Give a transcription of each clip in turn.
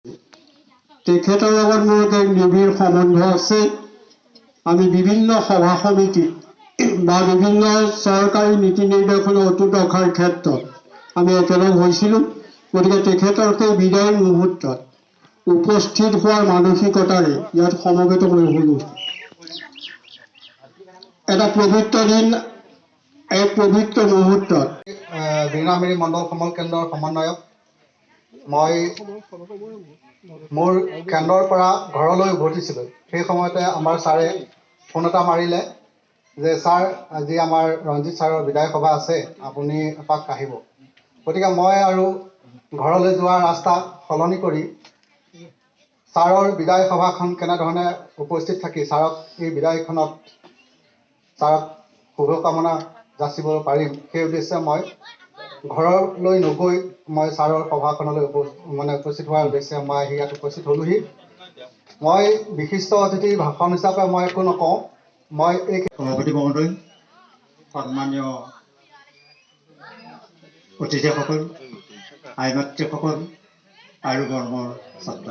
তেখেতৰ লগত মোৰ এক নিবিড় সম্বন্ধ আছে। আমি বিভিন্ন সভা সমিতিত বা বিভিন্ন চৰকাৰী নীতি নিৰ্দেশনা অটুট ৰখাৰ ক্ষেত্ৰত আমি একেলগ হৈছিলোঁ। গতিকে তেখেতৰ সেই বিদায় মুহূৰ্তত উপস্থিত হোৱাৰ মানসিকতাৰে ইয়াত সমবেত হৈ হ'লোঁ। এটা পবিত্ৰ দিন, এক পবিত্ৰ মুহূৰ্তত বীৰনামেৰী মণ্ডল সমল কেন্দ্ৰৰ সমন্বয়ক মই মোৰ কেন্দ্ৰৰ পৰা ঘৰলৈ উভতিছিলোঁ। সেই সময়তে আমাৰ ছাৰে ফোন এটা মাৰিলে যে ছাৰ, আজি আমাৰ ৰঞ্জিত ছাৰৰ বিদায় সভা আছে, আপুনি এপাক আহিব। গতিকে মই আৰু ঘৰলৈ যোৱা ৰাস্তা সলনি কৰি ছাৰৰ বিদায় সভাখন কেনেধৰণে উপস্থিত থাকি ছাৰক এই বিদায়খনত ছাৰক শুভকামনা যাচিব পাৰিম, সেই উদ্দেশ্যে মই ঘৰলৈ নগৈ মই ছাৰৰ সভাখনলৈ উপস্থিত হোৱাৰ উদ্দেশ্যে মই আহি ইয়াত উপস্থিত হ'লোহি। মই বিশিষ্ট অতিথিৰ ভাষণ হিচাপে মই একো নকওঁ। মই এই সভাপতি মহোদয়, সন্মানীয় অতিথিসকল, আইমাতৃসকল আৰু মৰমৰ ছাত্ৰ,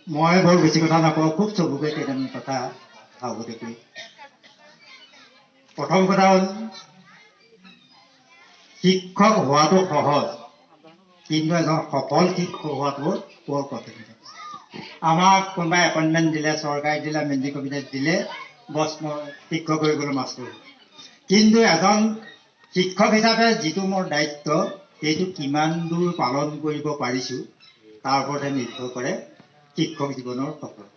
মই বৰ বেছি কথা নকওঁ, খুব চবুকে কেইটামান কথা আগতীয়াকৈ। প্ৰথম কথা হ'ল, শিক্ষক হোৱাটো সহজ, কিন্তু এজন সফল শিক্ষক হোৱাটো বৰ কঠিন। আমাক কোনোবাই এপইণ্টমেণ্ট দিলে, চৰকাৰে দিলে, মেট্ৰিক কবিতাত দিলে, বছ মই শিক্ষক হৈ গ'লোঁ, মাষ্টৰ। কিন্তু এজন শিক্ষক হিচাপে যিটো মোৰ দায়িত্ব, সেইটো কিমান দূৰ পালন কৰিব পাৰিছোঁ তাৰ ওপৰতে নিৰ্ভৰ কৰে শিক্ষক জীৱনৰ সফলতা।